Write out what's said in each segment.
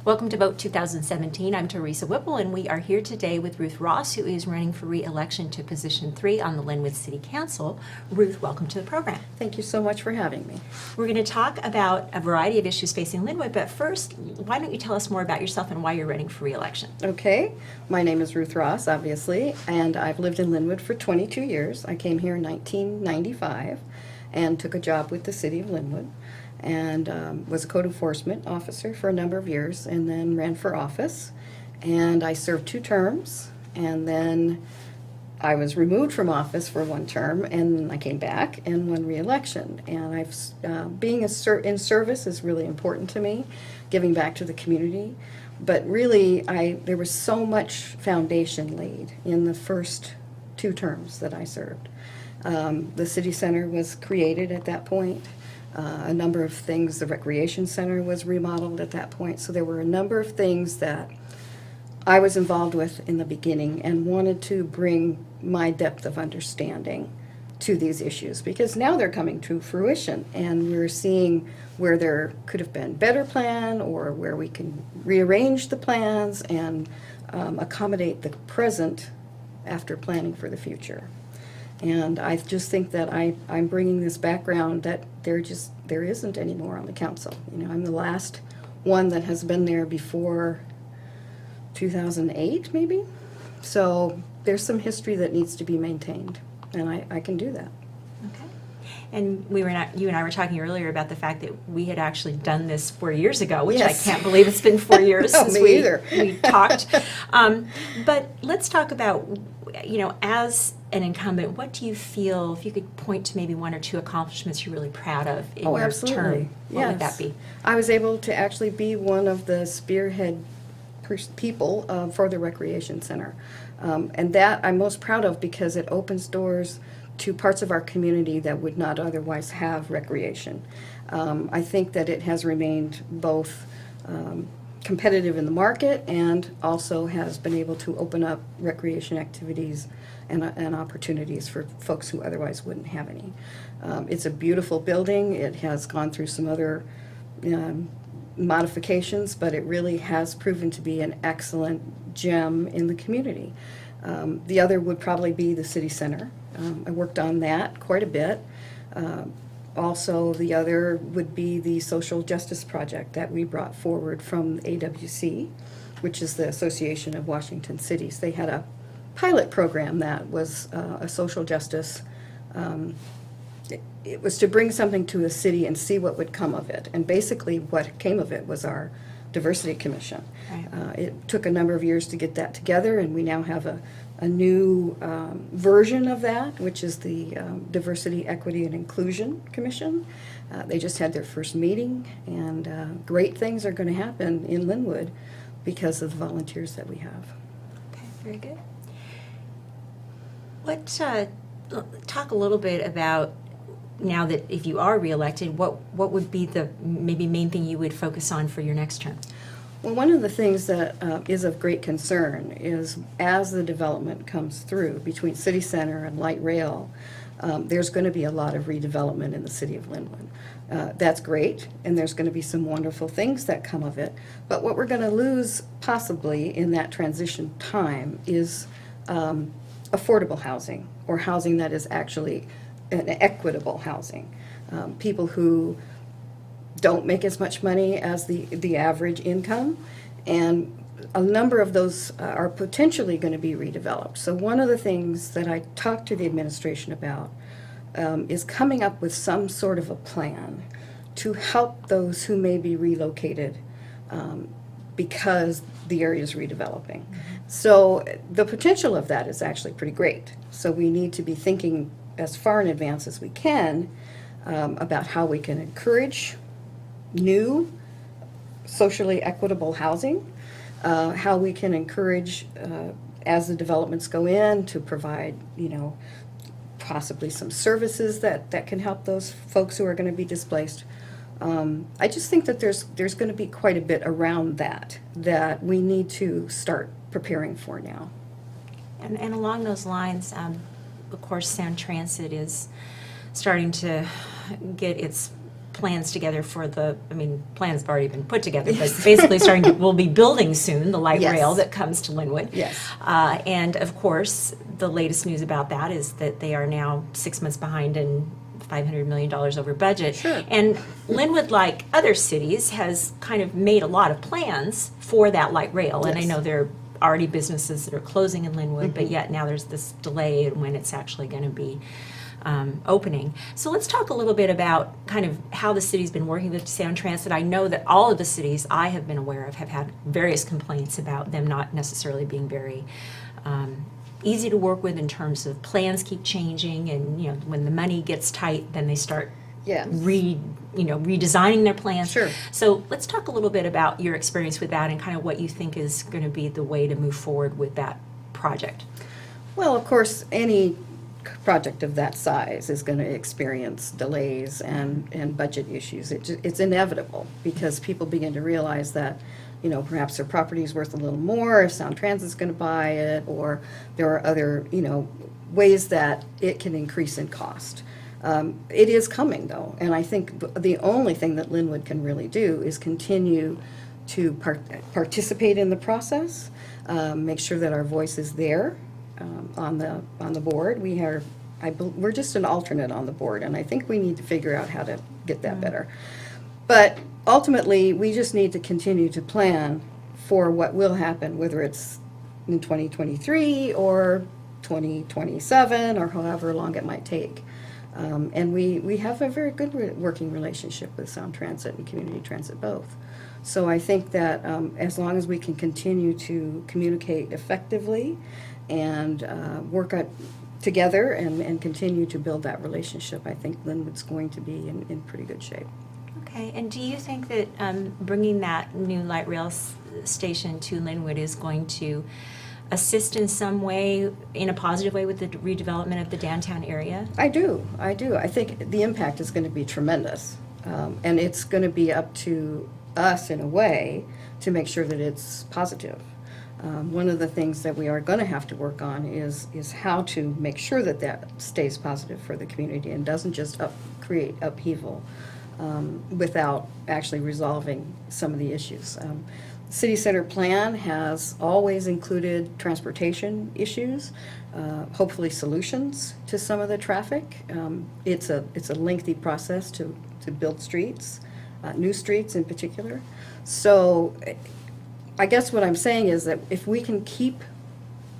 Welcome to Vote 2017. I'm Teresa Whipple, and we are here today with Ruth Ross, who is running for re-election to Position 3 on the Lynnwood City Council. Ruth, welcome to the program. Thank you so much for having me. We're going to talk about a variety of issues facing Lynnwood, but first, why don't you tell us more about yourself and why you're running for re-election? Okay, my name is Ruth Ross, obviously, and I've lived in Lynnwood for 22 years. I came here in 1995 and took a job with the city of Lynnwood, and was a code enforcement officer for a number of years, and then ran for office. And I served 2 terms, and then I was removed from office for 1 term, and I came back and won re-election. And being in service is really important to me, giving back to the community. But really, there was so much foundation laid in the first 2 terms that I served. The city center was created at that point. A number of things, the recreation center was remodeled at that point. So there were a number of things that I was involved with in the beginning and wanted to bring my depth of understanding to these issues, because now they're coming to fruition and we're seeing where there could have been better plan or where we can rearrange the plans and accommodate the present after planning for the future. And I just think that I'm bringing this background that there isn't anymore on the council. You know, I'm the last one that has been there before 2008, maybe. So there's some history that needs to be maintained, and I can do that. Okay. And you and I were talking earlier about the fact that we had actually done this 4 years ago, which Yes. I can't believe it's been 4 years No, since me either. we talked. But let's talk about, you know, as an incumbent, what do you feel, if you could point to maybe 1 or 2 accomplishments you're really proud of in your term, what would that be? I was able to actually be one of the spearhead people for the recreation center. And that I'm most proud of because it opens doors to parts of our community that would not otherwise have recreation. I think that it has remained both competitive in the market and also has been able to open up recreation activities and opportunities for folks who otherwise wouldn't have any. It's a beautiful building. It has gone through some other modifications, but it really has proven to be an excellent gem in the community. The other would probably be the city center. I worked on that quite a bit. Also, the other would be the social justice project that we brought forward from AWC, which is the Association of Washington Cities. They had a pilot program that was a social justice. It was to bring something to a city and see what would come of it. And basically what came of it was our diversity commission. Right. It took a number of years to get that together, and we now have a new version of that, which is the Diversity, Equity, and Inclusion Commission. They just had their first meeting, and great things are going to happen in Lynnwood because of the volunteers that we have. Okay, very good. Talk a little bit about, now that if you are reelected, what would be the maybe main thing you would focus on for your next term? Well, one of the things that is of great concern is as the development comes through between city center and light rail, there's going to be a lot of redevelopment in the city of Lynnwood. That's great, and there's going to be some wonderful things that come of it. But what we're going to lose possibly in that transition time is affordable housing, or housing that is actually an equitable housing. People who don't make as much money as the average income, and a number of those are potentially going to be redeveloped. So one of the things that I talked to the administration about is coming up with some sort of a plan to help those who may be relocated because the area is redeveloping. So the potential of that is actually pretty great. So we need to be thinking as far in advance as we can about how we can encourage new socially equitable housing, how we can encourage as the developments go in to provide, you know, possibly some services that can help those folks who are going to be displaced. I just think that there's going to be quite a bit around that we need to start preparing for now. And along those lines, of course, Sound Transit is starting to get its plans together for plans have already been put together, but basically we'll be building soon the light Yes. rail that comes to Lynnwood. Yes. And of course, the latest news about that is that they are now 6 months behind and $500 million over budget. Sure. And Lynnwood, like other cities, has kind of made a lot of plans for that light rail. And I Yes. know there are already businesses that are closing in Lynnwood, but yet now there's this delay in when it's actually going to be opening. So let's talk a little bit about kind of how the city's been working with Sound Transit. I know that all of the cities I have been aware of have had various complaints about them not necessarily being very easy to work with in terms of plans keep changing, and when the money gets tight, then they start Yes. redesigning their plans. Sure. So let's talk a little bit about your experience with that and kind of what you think is going to be the way to move forward with that project. Well, of course, any project of that size is going to experience delays and budget issues. It's inevitable because people begin to realize that, perhaps their property is worth a little more, if Sound Transit's going to buy it, or there are other, ways that it can increase in cost. It is coming, though, and I think the only thing that Lynnwood can really do is continue to participate in the process, make sure that our voice is there on the board. We're just an alternate on the board, and I think we need to figure out how to get that better. But ultimately, we just need to continue to plan for what will happen, whether it's in 2023 or 2027 or however long it might take. And we have a very good working relationship with Sound Transit and Community Transit both. So I think that as long as we can continue to communicate effectively and work together and continue to build that relationship, I think Lynnwood's going to be in pretty good shape. Okay, and do you think that bringing that new light rail station to Lynnwood is going to assist in some way, in a positive way, with the redevelopment of the downtown area? I do. I think the impact is going to be tremendous. And it's going to be up to us, in a way, to make sure that it's positive. One of the things that we are going to have to work on is how to make sure that stays positive for the community and doesn't just create upheaval without actually resolving some of the issues. City Center Plan has always included transportation issues, hopefully solutions to some of the traffic. It's a lengthy process to build streets, new streets in particular. So I guess what I'm saying is that if we can keep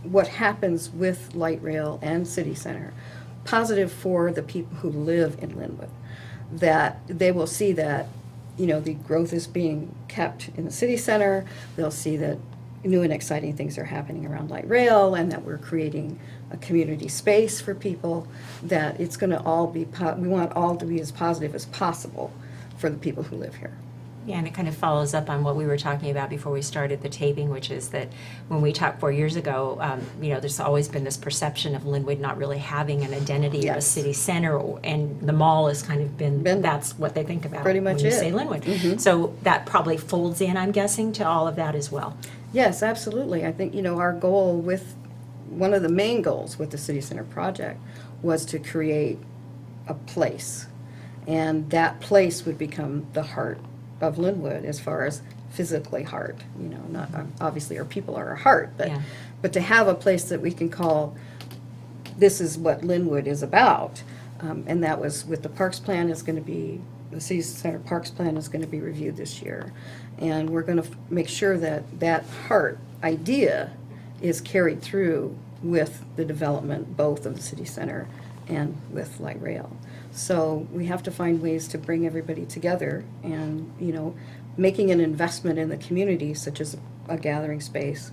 what happens with light rail and City Center positive for the people who live in Lynnwood, that they will see that the growth is being kept in the city center. They'll see that new and exciting things are happening around light rail and that we're creating a community space for people, that it's going to all be, we want all to be as positive as possible for the people who live here. Yeah, and it kind of follows up on what we were talking about before we started the taping, which is that when we talked 4 years ago, there's always been this perception of Lynnwood not really having an identity of a Yes. city center, and the mall has kind of been that's what they think about Pretty much when you it. say Lynnwood. Mhm. So that probably folds in, I'm guessing, to all of that as well. Yes, absolutely. I think, our goal one of the main goals with the City Center project was to create a place. And that place would become the heart of Lynnwood as far as physically heart. Not obviously our people are our heart, but to have a place that we can call, this is what Lynnwood is about. And that was with the Parks Plan the City Center Parks Plan is going to be reviewed this year. And we're going to make sure that heart idea is carried through with the development both of the City Center and with light rail. So we have to find ways to bring everybody together, and making an investment in the community, such as a gathering space,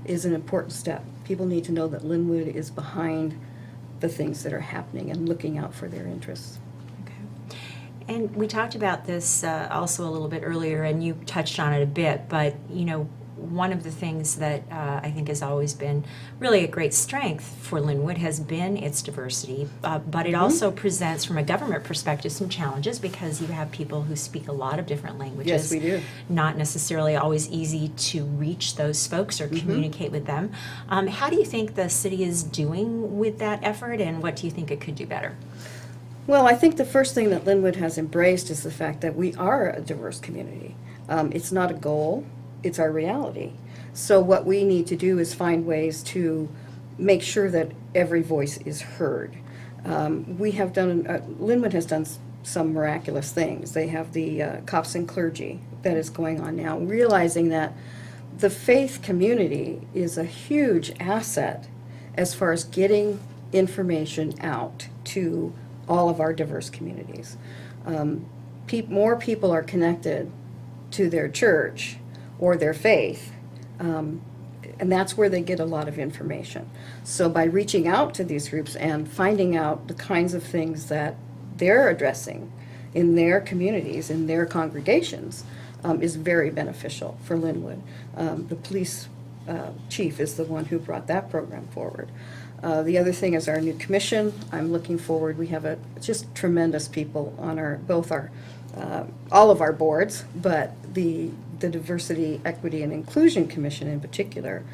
is an important step. People need to know that Lynnwood is behind the things that are happening and looking out for their interests. Okay. And we talked about this also a little bit earlier, and you touched on it a bit, but one of the things that I think has always been really a great strength for Lynnwood has been its diversity, but it also presents, from a government perspective, some challenges because you have people who speak a lot of different languages. Yes, we do. Not necessarily always easy to reach those folks or communicate with them. How do you think the city is doing with that effort, and what do you think it could do better? Well, I think the first thing that Lynnwood has embraced is the fact that we are a diverse community. It's not a goal, it's our reality. So what we need to do is find ways to make sure that every voice is heard. Lynnwood has done some miraculous things. They have the cops and clergy that is going on now, realizing that the faith community is a huge asset as far as getting information out to all of our diverse communities. More people are connected to their church or their faith, and that's where they get a lot of information. So by reaching out to these groups and finding out the kinds of things that they're addressing in their communities, in their congregations, is very beneficial for Lynnwood. The police chief is the one who brought that program forward. The other thing is our new commission. I'm looking forward. We have just tremendous people on all of our boards, but the Diversity, Equity, and Inclusion Commission in particular,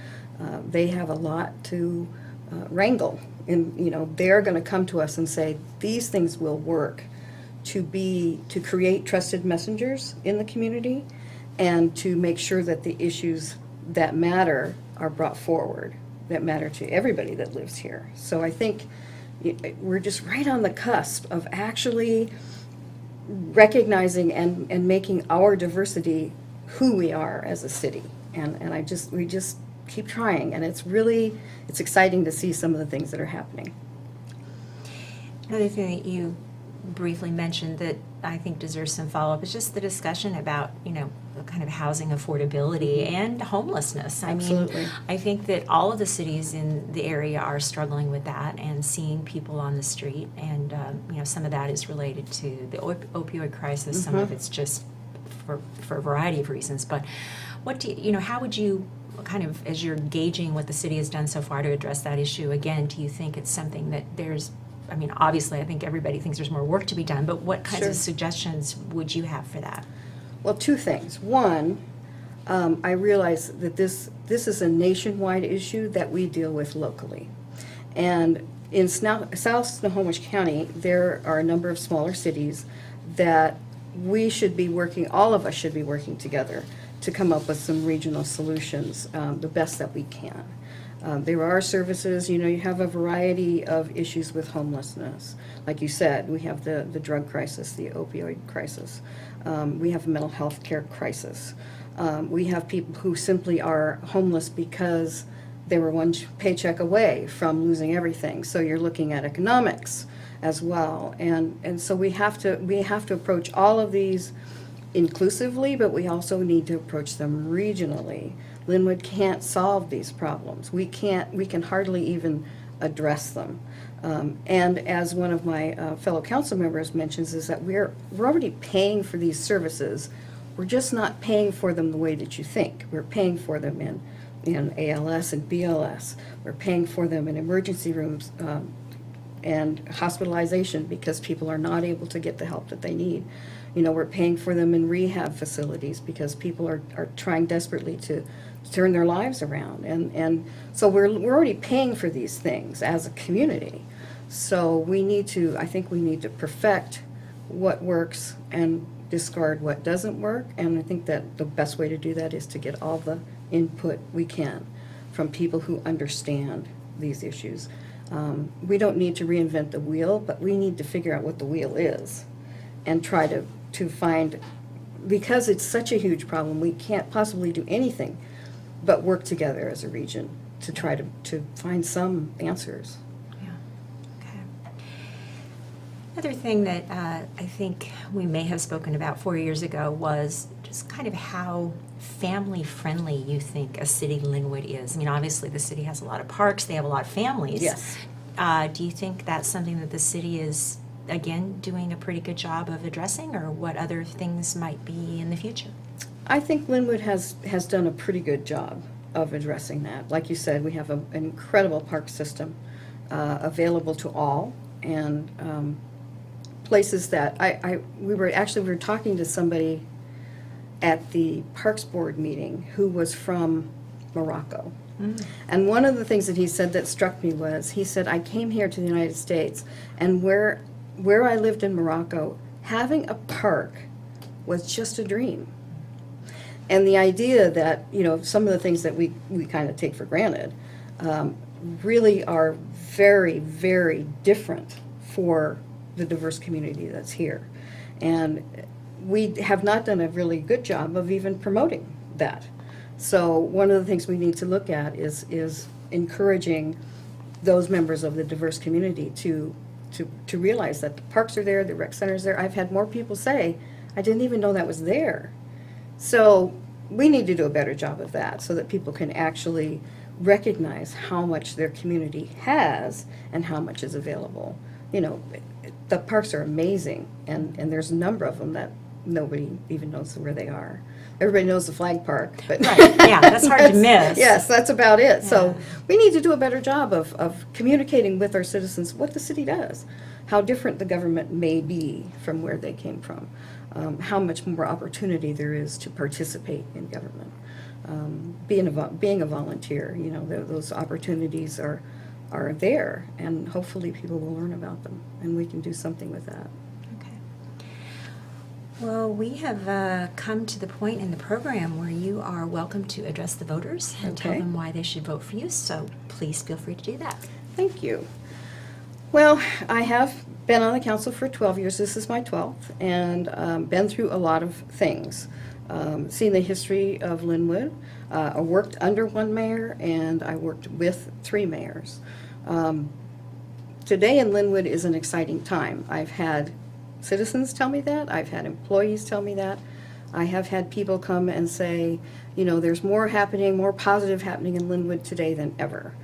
they have a lot to wrangle. And they're going to come to us and say these things will work to create trusted messengers in the community and to make sure that the issues that matter are brought forward, that matter to everybody that lives here. So I think we're just right on the cusp of actually recognizing and making our diversity who we are as a city. And we just keep trying, and it's exciting to see some of the things that are happening. Another thing that you briefly mentioned that I think deserves some follow-up is just the discussion about, the kind of housing affordability and homelessness. Absolutely. I think that all of the cities in the area are struggling with that and seeing people on the street, and some of that is related to the opioid crisis. Some of it's just for a variety of reasons. But how would you kind of, as you're gauging what the city has done so far to address that issue, again, do you think it's something that obviously I think everybody thinks there's more work to be done, but what kinds of suggestions would you have for that? Well, two things. One, I realize that this is a nationwide issue that we deal with locally. And in South Snohomish County, there are a number of smaller cities that all of us should be working together to come up with some regional solutions, the best that we can. There are services, you have a variety of issues with homelessness. Like you said, we have the drug crisis, the opioid crisis. We have a mental health care crisis. We have people who simply are homeless because they were one paycheck away from losing everything. So you're looking at economics as well. And so we have to approach all of these inclusively, but we also need to approach them regionally. Lynnwood can't solve these problems. We can hardly even address them. And as one of my fellow council members mentions, is that we're already paying for these services. We're just not paying for them the way that you think. We're paying for them in ALS and BLS. We're paying for them in emergency rooms and hospitalization because people are not able to get the help that they need. We're paying for them in rehab facilities because people are trying desperately to turn their lives around. And so we're already paying for these things as a community. So I think we need to perfect what works and discard what doesn't work. And I think that the best way to do that is to get all the input we can from people who understand these issues. We don't need to reinvent the wheel, but we need to figure out what the wheel is and try to find, because it's such a huge problem, we can't possibly do anything but work together as a region to try to find some answers. Yeah. Okay. Another thing that I think we may have spoken about 4 years ago was just kind of how family-friendly you think a city Lynnwood is. Obviously the city has a lot of parks, they have a lot of families. Yes. Do you think that's something that the city is, again, doing a pretty good job of addressing, or what other things might be in the future? I think Lynnwood has done a pretty good job of addressing that. Like you said, we have an incredible park system available to all, and places that we were talking to somebody at the Parks Board meeting who was from Morocco. Mm. And one of the things that he said that struck me was, he said, I came here to the United States, and where where I lived in Morocco, having a park was just a dream. And the idea that, some of the things that we kind of take for granted really are very, very different for the diverse community that's here. And we have not done a really good job of even promoting that. So one of the things we need to look at is encouraging those members of the diverse community to realize that the parks are there, the rec center's there. I've had more people say, I didn't even know that was there. So we need to do a better job of that so that people can actually recognize how much their community has and how much is available. The parks are amazing, and there's a number of them that nobody even knows where they are. Everybody knows the flag park, but right. Yeah, that's hard to miss. Yes, that's about it. Yeah. So we need to do a better job of communicating with our citizens what the city does, how different the government may be from where they came from, how much more opportunity there is to participate in government. Being a volunteer, those opportunities are there, and hopefully people will learn about them, and we can do something with that. Well, we have come to the point in the program where you are welcome to address the voters and tell them why they should vote for you, so please feel free to do that. Thank you. Well, I have been on the council for 12 years. This is my 12th, and been through a lot of things. Seen the history of Lynnwood. I worked under one mayor, and I worked with 3 mayors. Today in Lynnwood is an exciting time. I've had citizens tell me that. I've had employees tell me that. I have had people come and say, there's more happening, more positive happening in Lynnwood today than ever.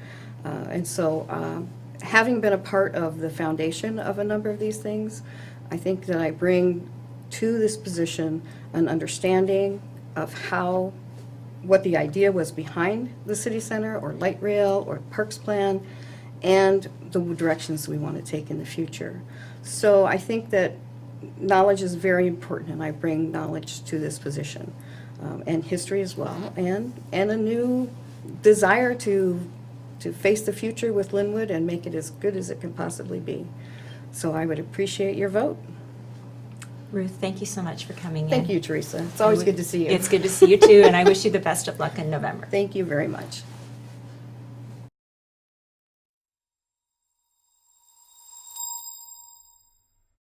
And so having been a part of the foundation of a number of these things, I think that I bring to this position an understanding of what the idea was behind the city center or light rail or parks plan and the directions we want to take in the future. So I think that knowledge is very important, and I bring knowledge to this position, and history as well, and a new desire to face the future with Lynnwood and make it as good as it can possibly be. So I would appreciate your vote. Ruth, thank you so much for coming in. Thank you, Teresa. It's always good to see you. It's good to see you too, and I wish you the best of luck in November. Thank you very much.